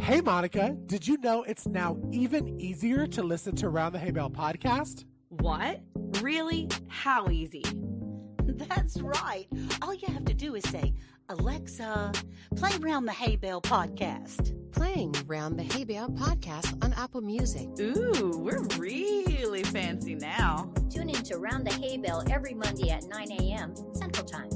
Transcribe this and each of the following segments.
Hey, Monica, did you know it's now even easier to listen to Round the Hay Bale podcast? What? Really? How easy? That's right. All you have to do is say, Alexa, play Round the Hay Bale podcast. Playing Round the Hay Bale podcast on Apple Music. Ooh, we're really fancy now. Tune in to Round the Hay Bale every Monday at 9 a.m. Central Time.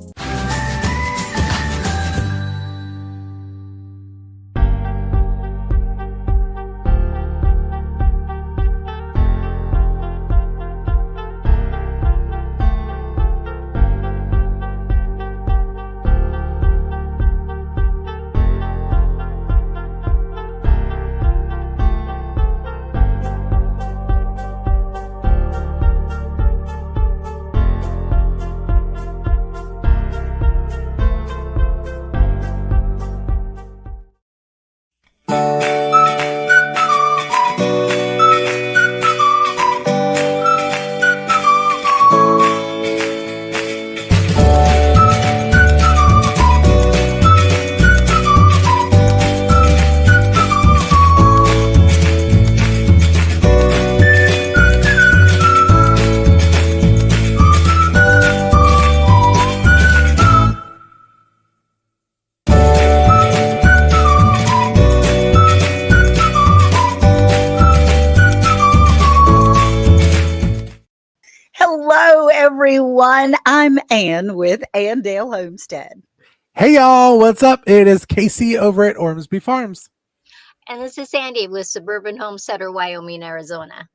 Hello, everyone. I'm Ann with Andale Homestead. Hey, y'all, what's up? It is Casey over at Ormsby Farms. And this is Sandy with Suburban Homesteader, Wyoming, Arizona.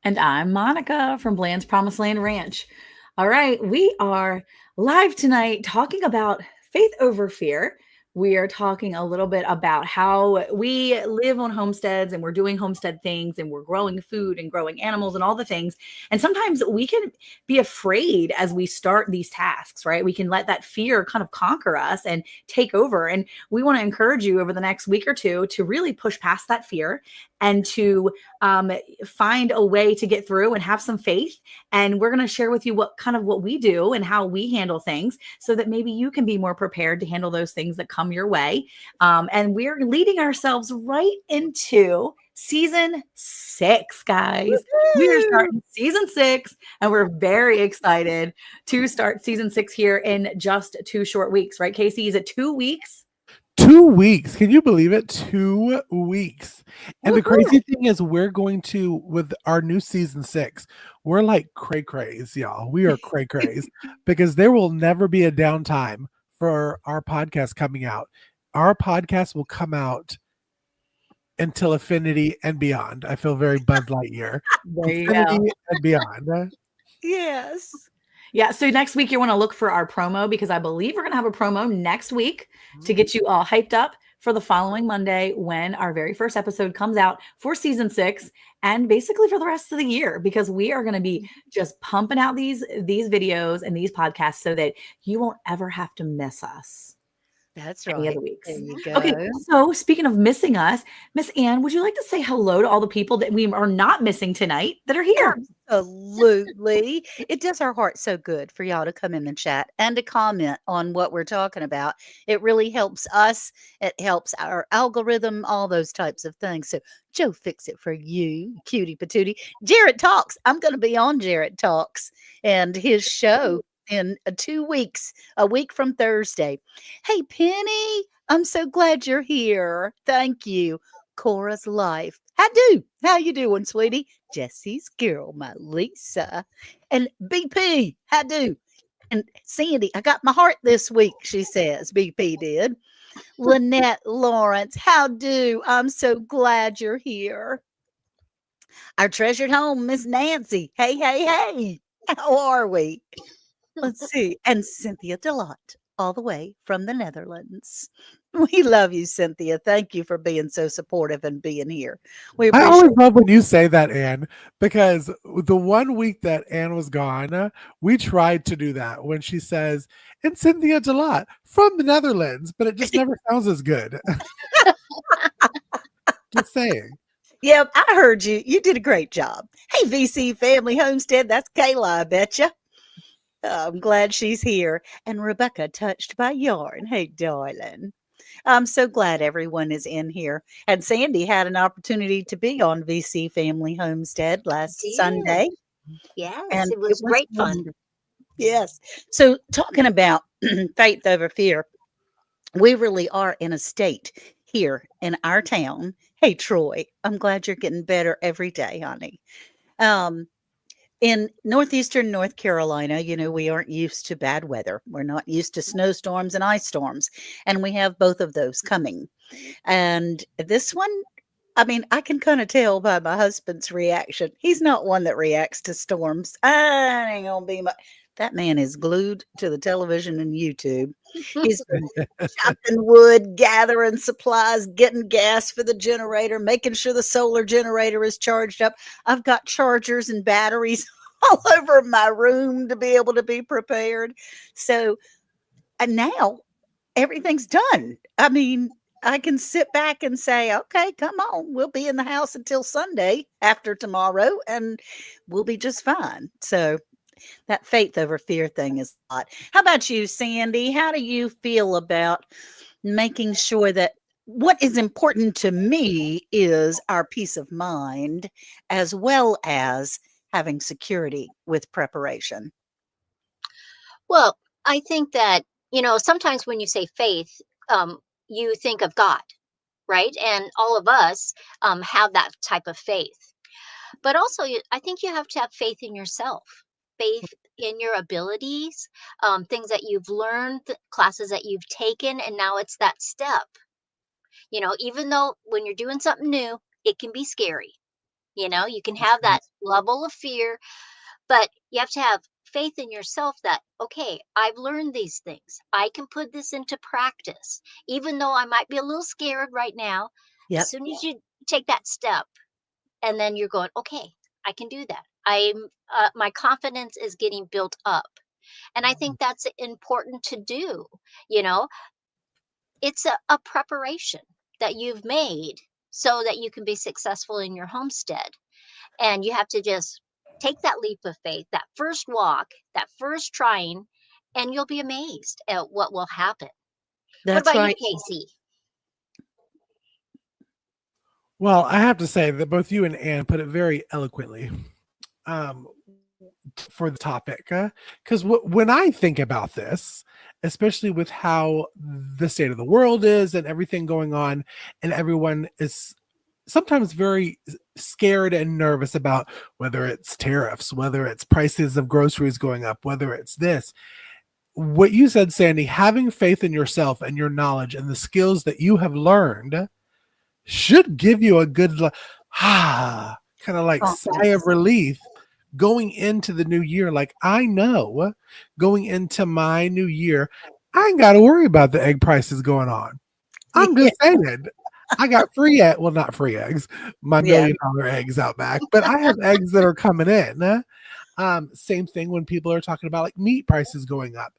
And I'm Monica from Bland's Promised Land Ranch. All right, we are live tonight talking about faith over fear. We are talking a little bit about how we live on homesteads and we're doing homestead things and we're growing food and growing animals and all the things. And sometimes we can be afraid as we start these tasks, right? We can let that fear kind of conquer us and take over. And we want to encourage you over the next week or two to really push past that fear and to find a way to get through and have some faith. And we're going to share with you what we do and how we handle things so that maybe you can be more prepared to handle those things that come your way. And we're leading ourselves right into season 6, guys. Woo-hoo! We are starting season 6 and we're very excited to start season 6 here in just 2 short weeks, right, Casey? Is it 2 weeks? 2 weeks. Can you believe it? 2 weeks. And Woo-hoo! The crazy thing is we're going to, with our new season 6, we're like cray-crays, y'all. We are cray-crays because there will never be a downtime for our podcast coming out. Our podcast will come out until infinity and beyond. I feel very Bud Lightyear. There you Infinity go. and beyond. Yes. Yeah, so next week you want to look for our promo because I believe we're going to have a promo next week to get you all hyped up for the following Monday when our very first episode comes out for season 6 and basically for the rest of the year, because we are going to be just pumping out these videos and these podcasts so that you won't ever have to miss us. That's Any right. other weeks. There you go. Okay, so speaking of missing us, Miss Ann, would you like to say hello to all the people that we are not missing tonight that are here? Absolutely. It does our heart so good for y'all to come in the chat and to comment on what we're talking about. It really helps us. It helps our algorithm, all those types of things. So Joe, fix it for you, cutie patootie. Jarrett Talks. I'm going to be on Jarrett Talks and his show in 2 weeks, a week from Thursday. Hey, Penny, I'm so glad you're here. Thank you. Cora's Life. How you doing, sweetie? Jesse's girl, my Lisa. And BP, how do? And Sandy, I got my heart this week, she says. BP did. Lynette Lawrence, how do? I'm so glad you're here. Our treasured home, Miss Nancy. Hey. How are we? Let's see. And Cynthia Delott, all the way from the Netherlands. We love you, Cynthia. Thank you for being so supportive and being here. We I appreciate always love when you say that, Ann, because the 1 week that Ann was gone, we tried to do that when she says, and Cynthia Delott from the Netherlands, but it just never sounds as good. Just saying. Yep, I heard you. You did a great job. Hey, VC Family Homestead. That's Kayla, I betcha. I'm glad she's here. And Rebecca, touched by yarn. Hey, darling. I'm so glad everyone is in here. And Sandy had an opportunity to be on VC Family Homestead last Did. Sunday, Yes, and it it was was great fun. wonderful. Yes. So, talking about faith over fear, we really are in a state here in our town. Hey, Troy, I'm glad you're getting better every day, honey. Um, in northeastern North Carolina, we aren't used to bad weather. We're not used to snowstorms and ice storms, and we have both of those coming. And this one, I mean, I can kind of tell by my husband's reaction. He's not one that reacts to storms. I ain't gonna be much. That man is glued to the television and YouTube. He's been chopping wood, gathering supplies, getting gas for the generator, making sure the solar generator is charged up. I've got chargers and batteries all over my room to be able to be prepared. So, and now everything's done. I mean, I can sit back and say, okay, come on, we'll be in the house until Sunday after tomorrow and we'll be just fine. So that faith over fear thing is a lot. How about you, Sandy? How do you feel about making sure that what is important to me is our peace of mind as well as having security with preparation? Well, I think that, sometimes when you say faith, you think of God, right? And all of us have that type of faith. But also, I think you have to have faith in yourself, faith in your abilities, things that you've learned, classes that you've taken, and now it's that step. Even though when you're doing something new, it can be scary. You can That's have right. that level of fear, but you have to have faith in yourself that, okay, I've learned these things. I can put this into practice. Even though I might be a little scared right now, as Yep. soon as you take that step and then you're going, okay, I can do that. My confidence is getting built up. And I think that's important to do. You know, it's a preparation that you've made so that you can be successful in your homestead. And you have to just take that leap of faith, that first walk, that first trying, and you'll be amazed at what will happen. What That's about you, right. Casey? Well, I have to say that both you and Anne put it very eloquently um, for the topic. Because when I think about this, especially with how the state of the world is and everything going on, and everyone is sometimes very scared and nervous about whether it's tariffs, whether it's prices of groceries going up, whether it's this. What you said, Sandy, having faith in yourself and your knowledge and the skills that you have learned should give you a good kind of like sigh of Confidence. relief going into the new year. Like, I know going into my new year, I ain't got to worry about the egg prices going on. I'm Yeah. just saying, I got free egg, well, not free eggs, my Yeah. $1 million eggs out back, but I have eggs that are coming in. Same thing when people are talking about like meat prices going up.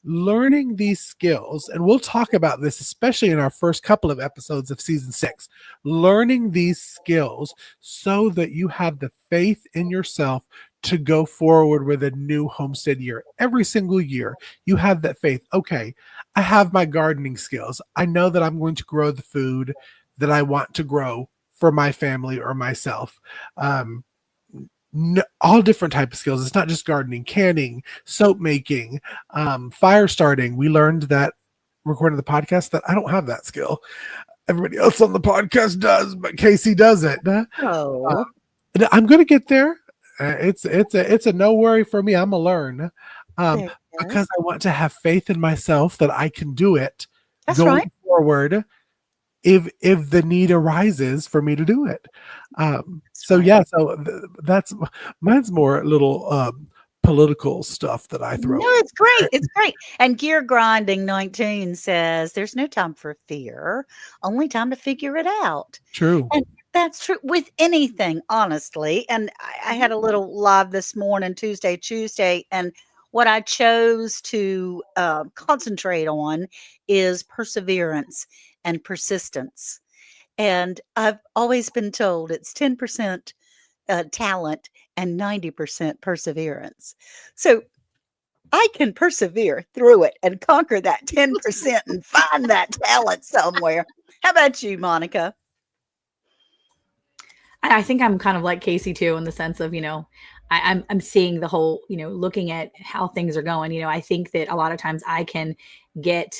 Learning these skills, and we'll talk about this, especially in our first couple of episodes of season 6, learning these skills so that you have the faith in yourself to go forward with a new homestead year. Every single year, you have that faith. Okay, I have my gardening skills. I know that I'm going to grow the food that I want to grow for my family or myself. Um, all different type of skills. It's not just gardening, canning, soap making, fire starting. We learned that recording the podcast that I don't have that skill. Everybody else on the podcast does, but Casey doesn't. Oh, I'm gonna get there. It's a no worry for me. I'm gonna learn um, there you go. because I want to have faith in myself that I can do it That's going right. forward if the need arises for me to do it. That's So right. yeah, so that's mine's more little political stuff that I No, throw in it's great. there. It's great. And Gear Grinding 19 says there's no time for fear, only time to figure it out. True. And that's true with anything, honestly. And I had a little live this morning, Tuesday, and what I chose to concentrate on is perseverance and persistence. And I've always been told it's 10% talent and 90% perseverance. So I can persevere through it and conquer that 10% and find that talent somewhere. How about you, Monica? I think I'm kind of like Casey too, in the sense of, I'm seeing the whole, looking at how things are going. I think that a lot of times I can get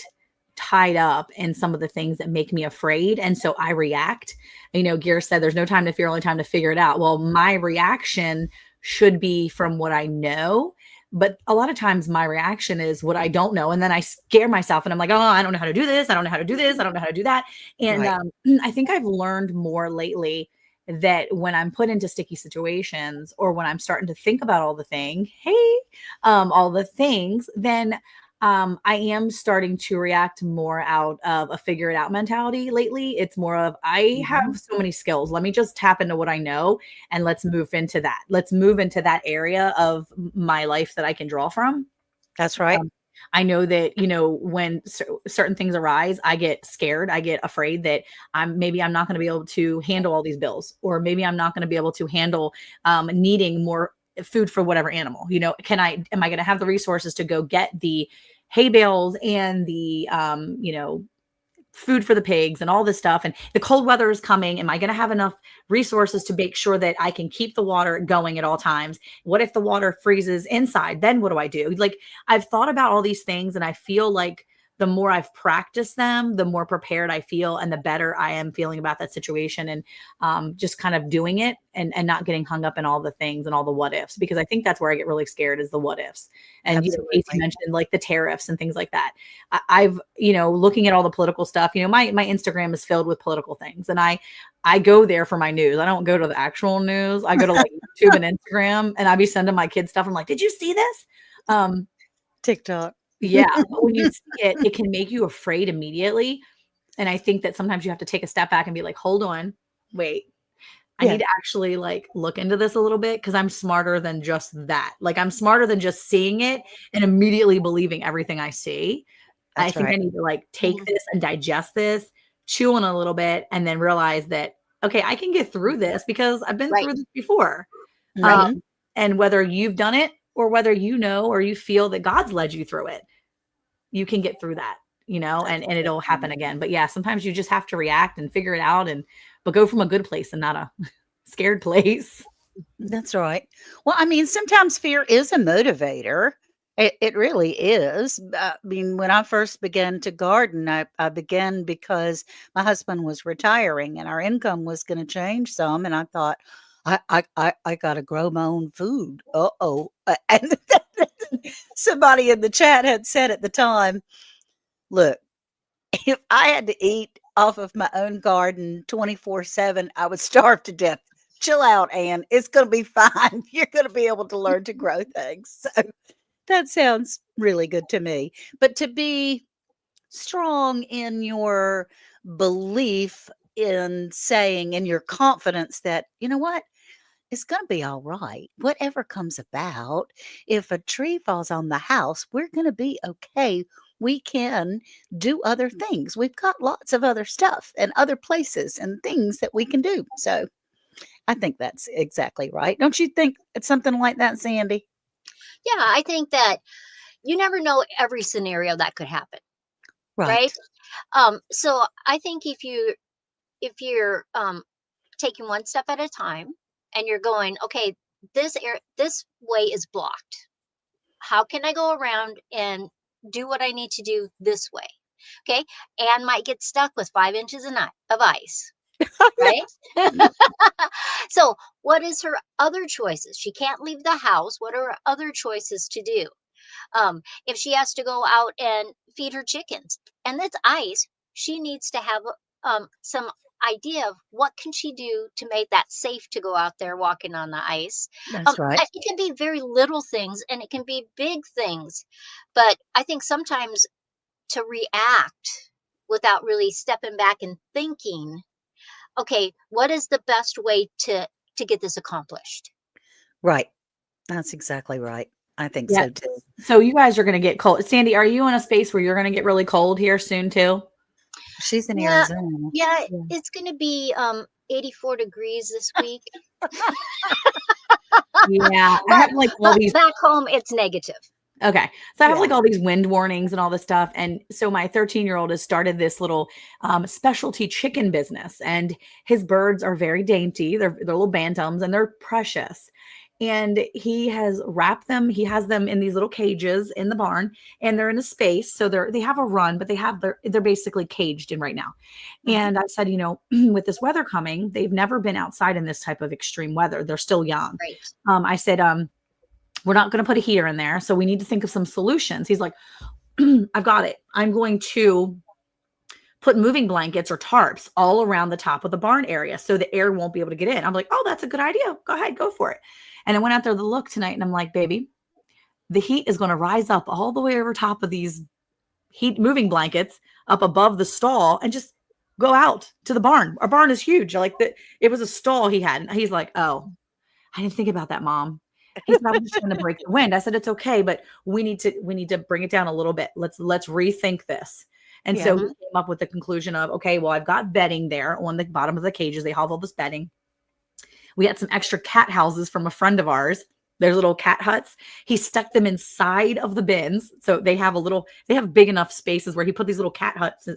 tied up in some of the things that make me afraid. And so I react. Gear said there's no time to fear, only time to figure it out. Well, my reaction should be from what I know. But a lot of times my reaction is what I don't know. And then I scare myself and I'm like, oh, I don't know how to do this. I don't know how to do this. I don't know how to do that. And Right. I think I've learned more lately that when I'm put into sticky situations or when I'm starting to think about all the things, then I am starting to react more out of a figure it out mentality lately. It's more of, I Mhm. have so many skills. Let me just tap into what I know and let's move into that. Let's move into that area of my life that I can draw from. That's right. I know that, when certain things arise, I get scared. I get afraid that maybe I'm not going to be able to handle all these bills, or maybe I'm not going to be able to handle needing more food for whatever animal. Am I going to have the resources to go get the hay bales and the, food for the pigs and all this stuff, and the cold weather is coming? Am I going to have enough resources to make sure that I can keep the water going at all times? What if the water freezes inside? Then what do I do? Like, I've thought about all these things, and I feel like the more I've practiced them, the more prepared I feel and the better I am feeling about that situation. And just kind of doing it and not getting hung up in all the things and all the what ifs, because I think that's where I get really scared, is the what ifs. And Casey Absolutely. mentioned like the tariffs and things like that. I've, looking at all the political stuff, my Instagram is filled with political things, and I go there for my news. I don't go to the actual news. I go to like YouTube and Instagram, and I be sending my kids stuff. I'm like, did you see this? TikTok. Yeah, but when you see it, it can make you afraid immediately. And I think that sometimes you have to take a step back and be like, hold on, wait. I Yeah. need to actually like look into this a little bit, because I'm smarter than just that. Like, I'm smarter than just seeing it and immediately believing everything I see. I That's think I right. need to like take Mhm. this and digest this, chew on it a little bit, and then realize that, okay, I can get through this because I've been Right. through this before. Right. Mhm. And whether you've done it or whether or you feel that God's led you through it, you can get through that, and it'll happen again. But yeah, sometimes you just have to react and figure it out, but go from a good place and not a scared place. That's right. Well, I mean, sometimes fear is a motivator. It really is. I mean, when I first began to garden, I began because my husband was retiring and our income was going to change some. And I thought, I got to grow my own food. Uh-oh. And somebody in the chat had said at the time, look, if I had to eat off of my own garden 24/7, I would starve to death. Chill out, Ann. It's going to be fine. You're going to be able to learn to grow things. So that sounds really good to me. But to be strong in your belief in saying, in your confidence that, you know what? It's going to be all right. Whatever comes about, if a tree falls on the house, we're going to be okay. We can do other things. We've got lots of other stuff and other places and things that we can do. So I think that's exactly right. Don't you think it's something like that, Sandy? Yeah, I think that you never know every scenario that could happen, right? Right. So I think if you're taking one step at a time and you're going, okay, this way is blocked. How can I go around and do what I need to do this way? Okay. Anne might get stuck with 5 inches of ice, right? No. So, what is her other choices? She can't leave the house. What are her other choices to do? If she has to go out and feed her chickens and it's ice, she needs to have some idea of what can she do to make that safe to go out there walking on the ice. That's right. It can be very little things and it can be big things, but I think sometimes to react without really stepping back and thinking, okay, what is the best way to get this accomplished? Right. That's exactly right. I think Yeah. so too. So you guys are going to get cold. Sandy, are you in a space where you're going to get really cold here soon too? She's in Yeah, Arizona. yeah, Yeah. it's gonna be 84 degrees this week. Yeah. I But have like all these. back home it's negative. Okay. So I have Yeah. like all these wind warnings and all this stuff. And so my 13-year-old has started this little specialty chicken business. And his birds are very dainty. They're little bantams and they're precious. And he has wrapped them, he has them in these little cages in the barn, and they're in a space. So they have a run, but they're basically caged in right now. Mhm. And I said, with this weather coming, they've never been outside in this type of extreme weather. They're still young. Right. I said, we're not going to put a heater in there. So we need to think of some solutions. He's like, I've got it. I'm going to put moving blankets or tarps all around the top of the barn area so the air won't be able to get in. I'm like, oh, that's a good idea. Go ahead, go for it. And I went out there to look tonight and I'm like, baby, the heat is going to rise up all the way over top of these heat moving blankets up above the stall and just go out to the barn. Our barn is huge. It was a stall he had. And he's like, oh, I didn't think about that, Mom. He said, I was just trying to break the wind. I said, it's okay, but we need to bring it down a little bit. Let's rethink this. And Yeah. so we came up with the conclusion of, okay, well, I've got bedding there on the bottom of the cages. They have all this bedding. We had some extra cat houses from a friend of ours. There's little cat huts. He stuck them inside of the bins. So they have big enough spaces where he put these little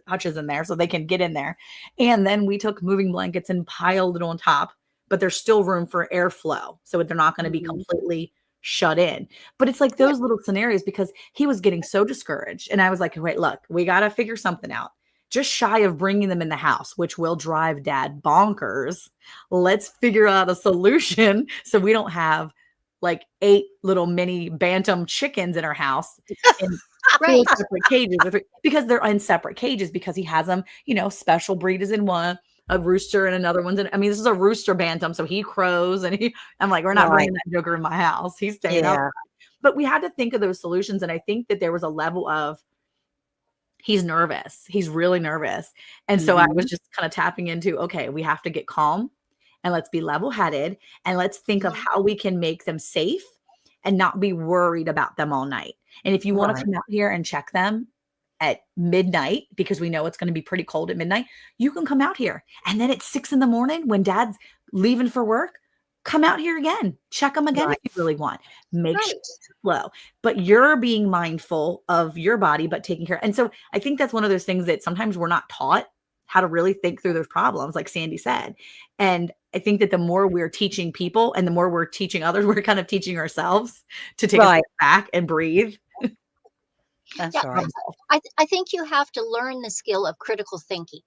hutches in there so they can get in there. And then we took moving blankets and piled it on top, but there's still room for airflow. So they're not going to be Mhm. completely shut in. But it's like those little scenarios because he was getting so discouraged. And I was like, wait, look, we got to figure something out. Just shy of bringing them in the house, which will drive Dad bonkers. Let's figure out a solution so we don't have like 8 little mini bantam chickens in our house in 4 Right. separate cages because they're in separate cages because he has them, special breed is in one, a rooster and another one's in. I mean, this is a rooster bantam, so he crows and I'm like, we're not Right. bringing that joker in my house. He's staying out. Yeah. But we had to think of those solutions. And I think that there was a level of he's nervous. He's really nervous. And so I was Mhm. just kind of tapping into, okay, we have to get calm and let's be level-headed and let's think of Mhm. how we can make them safe and not be worried about them all night. And if you want to Right. come out here and check them at midnight, because we know it's going to be pretty cold at midnight, you can come out here. And then at 6 in the morning when Dad's leaving for work, come out here again. Check them again Right. if you really want. Make sure Right. it's low. But you're being mindful of your body, but taking care. And so I think that's one of those things that sometimes we're not taught how to really think through those problems, like Sandy said. And I think that the more we're teaching people and the more we're teaching others, we're kind of teaching ourselves to take a Right. step back and breathe. That's Yeah. right. I think you have to learn the skill of critical thinking.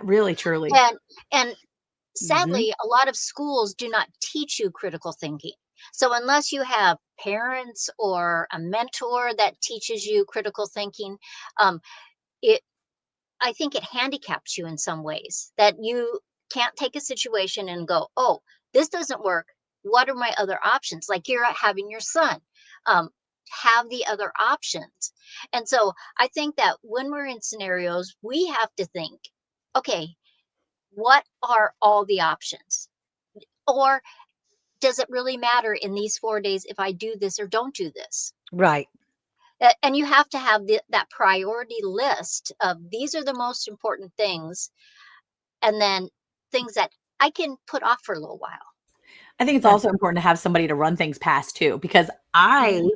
Really, truly. And Mhm. sadly, a lot of schools do not teach you critical thinking. So unless you have parents or a mentor that teaches you critical thinking, um, it I think it handicaps you in some ways that you can't take a situation and go, oh, this doesn't work. What are my other options? Like you're having your son have the other options. And so I think that when we're in scenarios, we have to think, okay, what are all the options? Or does it really matter in these 4 days if I do this or don't do this? Right. And you have to have that priority list of these are the most important things, and then things that I can put off for a little while. I think it's That's also important to have somebody to run things past too, because Mhm.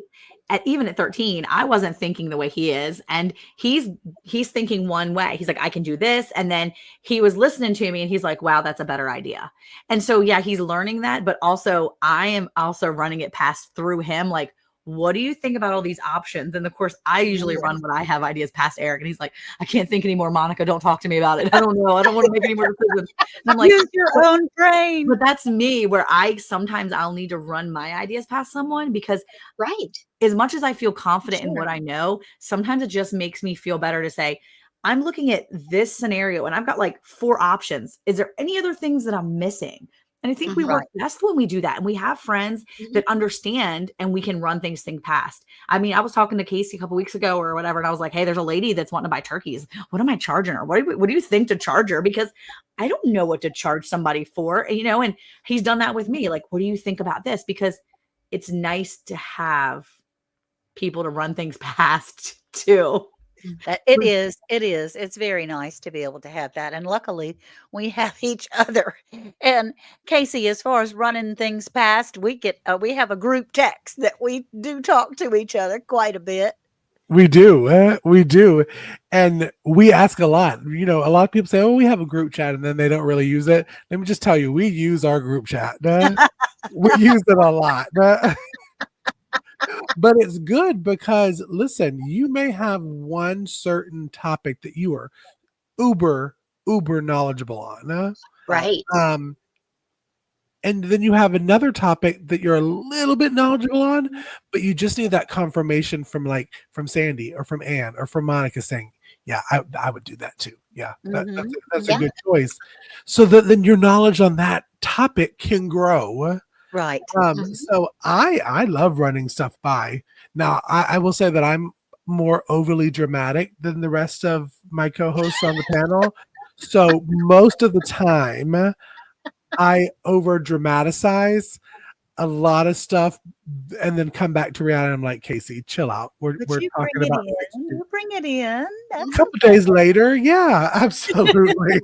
even at 13, I wasn't thinking the way he is. And he's thinking one way. He's like, I can do this. And then he was listening to me and he's like, wow, that's a better idea. And so, yeah, he's learning that. But also, I am also running it past through him. Like, what do you think about all these options? And of course, I usually Yeah. run when I have ideas past Eric. And he's like, I can't think anymore, Monica. Don't talk to me about it. I don't know. I don't want to make any more decisions. And I'm like, Use your own brain. but that's me where I'll need to run my ideas past someone because Right. as much as I feel confident in Sure. what I know, sometimes it just makes me feel better to say, I'm looking at this scenario and I've got like 4 options. Is there any other things that I'm missing? And I think we Mhm. work best when we do that. And we have friends Mhm. that understand and we can run things past. I mean, I was talking to Casey a couple weeks ago or whatever, and I was like, hey, there's a lady that's wanting to buy turkeys. What am I charging her? What do you think to charge her? Because I don't know what to charge somebody for, and he's done that with me. Like, what do you think about this? Because it's nice to have people to run things past too. That it is. It is. It's very nice to be able to have that. And luckily we have each other. And Casey, as far as running things past, we have a group text that we do talk to each other quite a bit. We do, and we ask a lot. You know, a lot of people say, "Oh, we have a group chat," and then they don't really use it. Let me just tell you, we use our group chat. We use it a lot. But it's good because listen, you may have one certain topic that you are uber knowledgeable on. Right. Um, and then you have another topic that you're a little bit knowledgeable on, but you just need that confirmation from Sandy or from Anne or from Monica saying, "Yeah, I would do that too." Yeah, that's a Yeah. good choice. So that then your knowledge on that topic can grow. Right. So I love running stuff by. Now I will say that I'm more overly dramatic than the rest of my co-hosts on the panel. So most of the time I over dramatize a lot of stuff and then come back to reality. I'm like, Casey, chill out. We're But we're you bring talking it about in. You bring it in. a That's couple days later. Yeah, absolutely.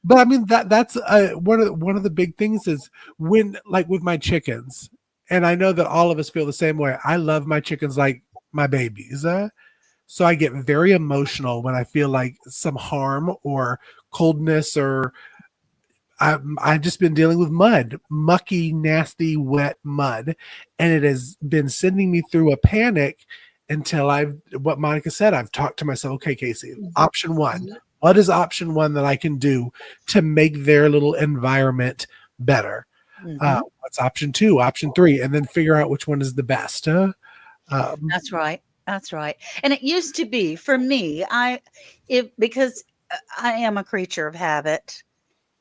But I mean that's one of the big things is when like with my chickens, and I know that all of us feel the same way. I love my chickens like my babies. So I get very emotional when I feel like some harm or coldness or I've just been dealing with mud, mucky, nasty, wet mud, and it has been sending me through a panic until what Monica said, I've talked to myself, okay, Casey, option one. What is option one that I can do to make their little environment better? What's option two, option three, and then figure out which one is the best. That's right. That's right. And it used to be for me, because I am a creature of habit.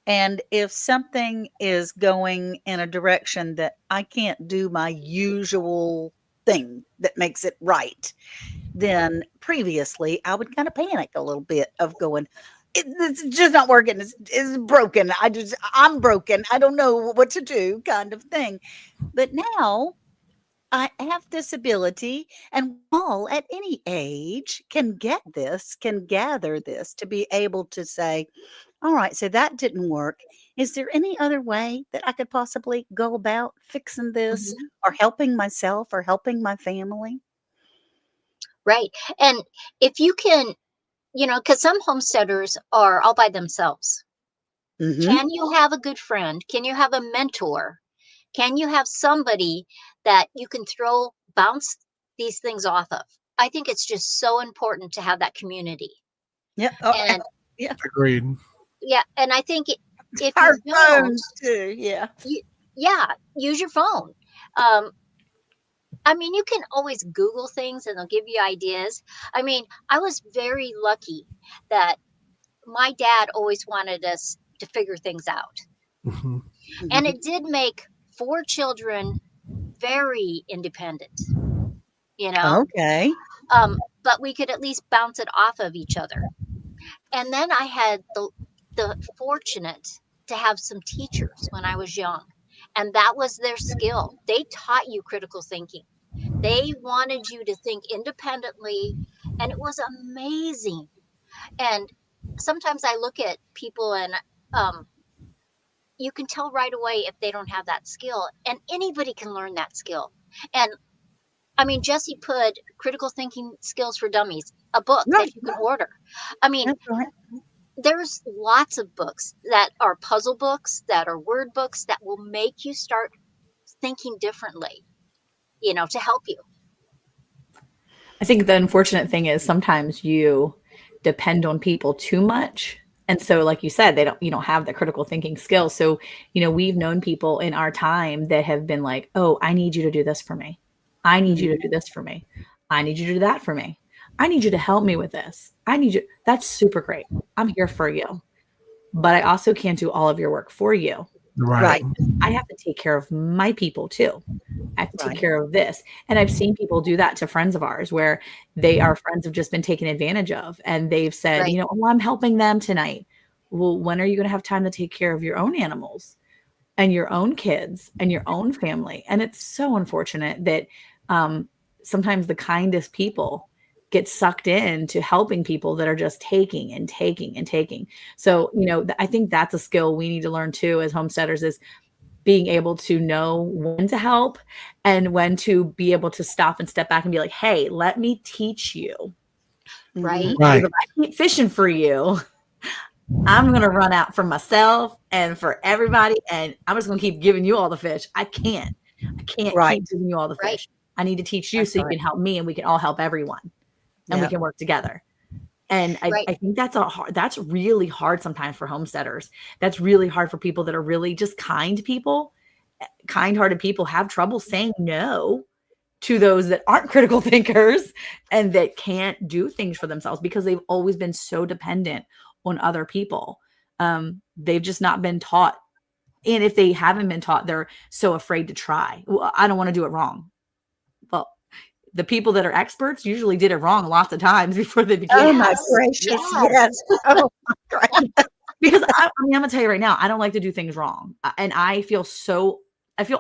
And if something is going in a direction that I can't do my usual thing that makes it right, then previously I would kind of panic a little bit of going, it's just not working. It's broken. I'm broken. I don't know what to do kind of thing. But now I have this ability, and all at any age can gather this to be able to say, all right, so that didn't work. Is there any other way that I could possibly go about fixing this Mhm. or helping myself or helping my family? Right. And if you can, because some homesteaders are all by themselves. Hmm. Can you have a good friend? Can you have a mentor? Can you have somebody that you can bounce these things off of? I think it's just so important to have that community. Yep. Oh, And yeah. Agreed. yeah, and I think if Our you don't, phones too. Yeah. you, yeah, use your phone. Um, I mean, you can always Google things and they'll give you ideas. I mean, I was very lucky that my dad always wanted us to figure things out. Mhm. And Mhm. it did make 4 children very independent, you know? Okay. But we could at least bounce it off of each other. And then I had the fortunate to have some teachers when I was young, and that was their skill. They taught you critical thinking. They wanted you to think independently, and it was amazing. And sometimes I look at people and um, you can tell right away if they don't have that skill, and anybody can learn that skill. And I mean, Jesse put Critical Thinking Skills for Dummies, a book Right. that you can order. I mean, That's right. there's lots of books that are puzzle books, that are word books that will make you start thinking differently, to help you. I think the unfortunate thing is sometimes you depend on people too much. And so, like you said, you don't have the critical thinking skills. So, we've known people in our time that have been like, oh, I need you to do this for me. I need you to do this for me. I need you to do that for me. I need you to help me with this. I need you. That's super great. I'm here for you. But I also can't do all of your work for you. Right. Right. I have to take care of my people too. I have to take Right. care of this. And I've seen people do that to friends of ours where our friends have just been taken advantage of and they've said, Right. oh, I'm helping them tonight. Well, when are you going to have time to take care of your own animals and your own kids and your own family? And it's so unfortunate that sometimes the kindest people get sucked into helping people that are just taking and taking and taking. So, I think that's a skill we need to learn too as homesteaders, is being able to know when to help and when to be able to stop and step back and be like, hey, let me teach you. Right. Right. If I keep fishing for you, I'm going to run out for myself and for everybody. And I'm just going to keep giving you all the fish. I can't Right. keep giving you all the Right. fish. I need to teach you That's so you right. can help me, and we can all help everyone, and we Yep. can work together. And Right. I think that's really hard sometimes for homesteaders. That's really hard for people that are really just kind people. Kind-hearted people have trouble saying no to those that aren't critical thinkers and that can't do things for themselves because they've always been so dependent on other people. They've just not been taught. And if they haven't been taught, they're so afraid to try. Well, I don't want to do it wrong. Well, the people that are experts usually did it wrong lots of times before they became Oh my Yes. gracious! Yes. Yes. Oh my gracious. because I'm gonna tell you right now, I don't like to do things wrong, and I feel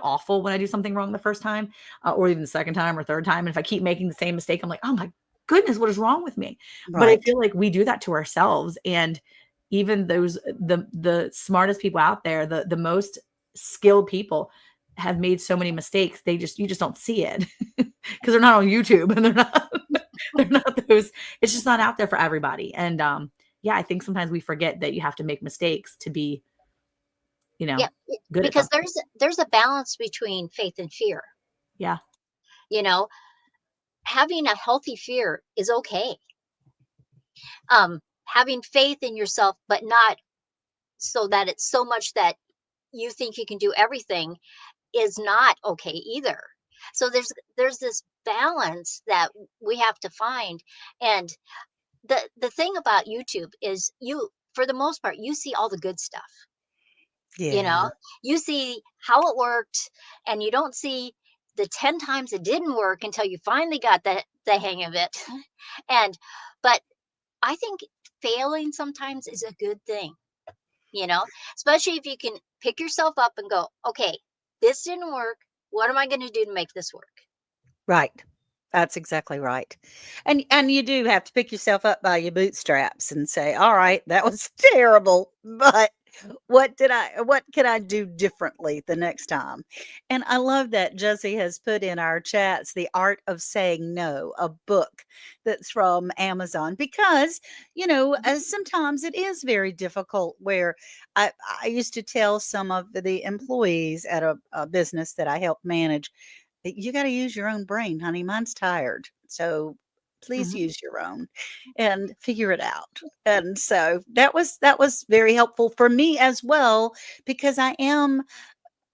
awful when I do something wrong the first time, or even the second time or third time. And if I keep making the same mistake, I'm like, oh my goodness, what is wrong with me? But I Right. feel like we do that to ourselves, and even those the smartest people out there, the most skilled people, have made so many mistakes. You just don't see it because they're not on YouTube, and they're not those. It's just not out there for everybody, and yeah, I think sometimes we forget that you have to make mistakes to be, Yeah. good at Because something. there's a balance between faith and fear. Yeah. You know, having a healthy fear is okay. Having faith in yourself, but not so that it's so much that you think you can do everything, is not okay either. So there's this balance that we have to find. And the thing about YouTube is, you, for the most part, you see all the good stuff. You Yeah. know, you see how it worked, and you don't see the 10 times it didn't work until you finally got the hang of it. And but I think failing sometimes is a good thing, you know, especially if you can pick yourself up and go, okay, this didn't work. What am I going to do to make this work? Right. That's exactly right. And you do have to pick yourself up by your bootstraps and say, "All right, that was terrible, but what can I do differently the next time?" And I love that Jesse has put in our chats The Art of Saying No, a book that's from Amazon, because, as sometimes it is very difficult, where I used to tell some of the employees at a business that I help manage, you got to use your own brain, honey. Mine's tired. So please Mhm. use your own and figure it out. And so that was very helpful for me as well, because I am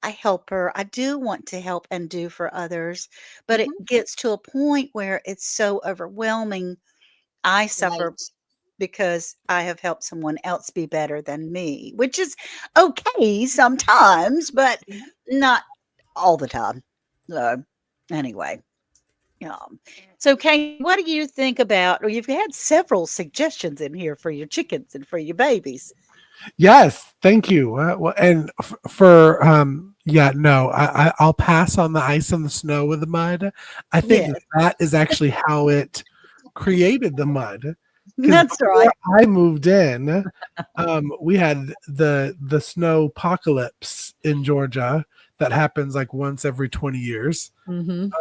a helper. I do want to help and do for others, but it Hmm. gets to a point where it's so overwhelming. I suffer Right. because I have helped someone else be better than me, which is okay sometimes, but not all the time. So anyway, so Kay, what do you think about? Or you've had several suggestions in here for your chickens and for your babies. Yes, thank you. Well, and for yeah, no, I'll pass on the ice and the snow with the mud. I think Yes, that is actually how it created the mud. Because that's right. before I moved in, we had the snow apocalypse in Georgia that happens like once every 20 years. Mhm.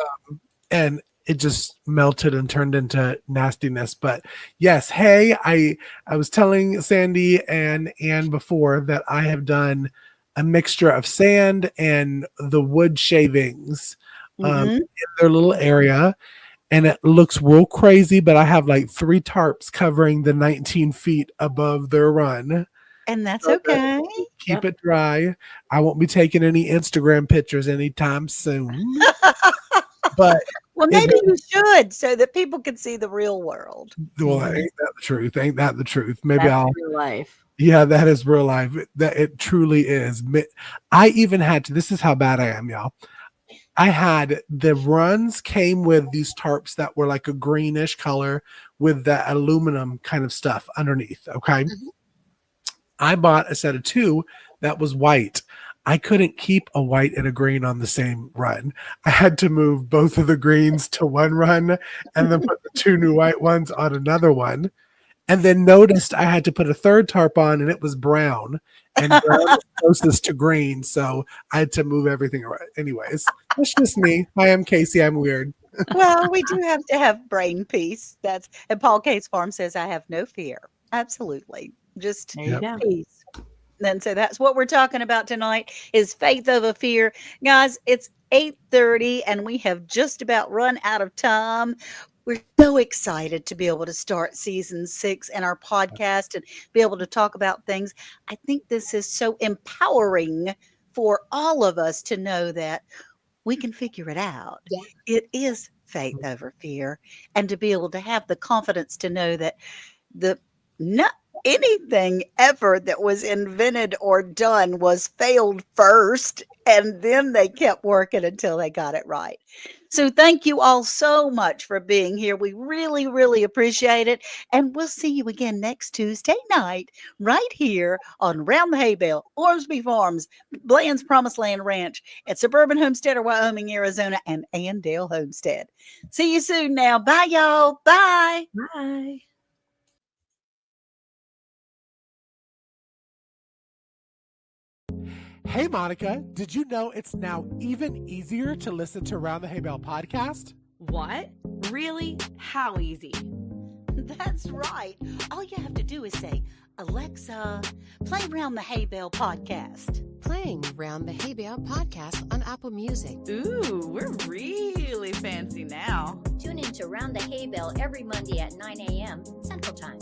And it just melted and turned into nastiness. But yes, hey, I was telling Sandy and Ann before that I have done a mixture of sand and the wood shavings Hmm. in their little area, and it looks real crazy. But I have like 3 tarps covering the 19 feet above their run. And that's So that okay. keep it dry. I won't be taking any Instagram pictures anytime soon. But Well, it maybe you should, so that people can see the real world. Well, Mhm. ain't that the truth? Ain't that the truth? Maybe That's I'll. real life. Yeah, that is real life. That it truly is. I even had to. This is how bad I am, y'all. I had the runs came with these tarps that were like a greenish color with the aluminum kind of stuff underneath. Okay, Mhm. I bought a set of 2 that was white. I couldn't keep a white and a green on the same run. I had to move both of the greens to one run and then put the 2 new white ones on another one. And then noticed I had to put a third tarp on and it was brown. And brown is closest to green. So I had to move everything around. Anyways, that's just me. Hi, I'm Casey. I'm weird. Well, we do have to have brain peace. And Paul Case Farm says, I have no fear. Absolutely. Just There you go. peace. And so that's what we're talking about tonight is faith over fear. Guys, it's 8:30 and we have just about run out of time. We're so excited to be able to start season 6 in our podcast and be able to talk about things. I think this is so empowering for all of us to know that we can figure it out. Yeah. It is faith over fear, and to be able to have the confidence to know that not anything ever that was invented or done was failed first, and then they kept working until they got it right. So thank you all so much for being here. We really, really appreciate it. And we'll see you again next Tuesday night, right here on Round the Hay Bale, Ormsby Farms, Bland's Promised Land Ranch at Suburban Homestead, Wyoming, Arizona, and Andale Homestead. See you soon now. Bye, y'all. Bye. Bye. Hey, Monica, did you know it's now even easier to listen to Round the Hay Bale podcast? What? Really? How easy? That's right. All you have to do is say, Alexa, play Round the Hay Bale podcast. Playing Round the Hay Bale podcast on Apple Music. Ooh, we're really fancy now. Tune in to Round the Hay Bale every Monday at 9 a.m. Central Time.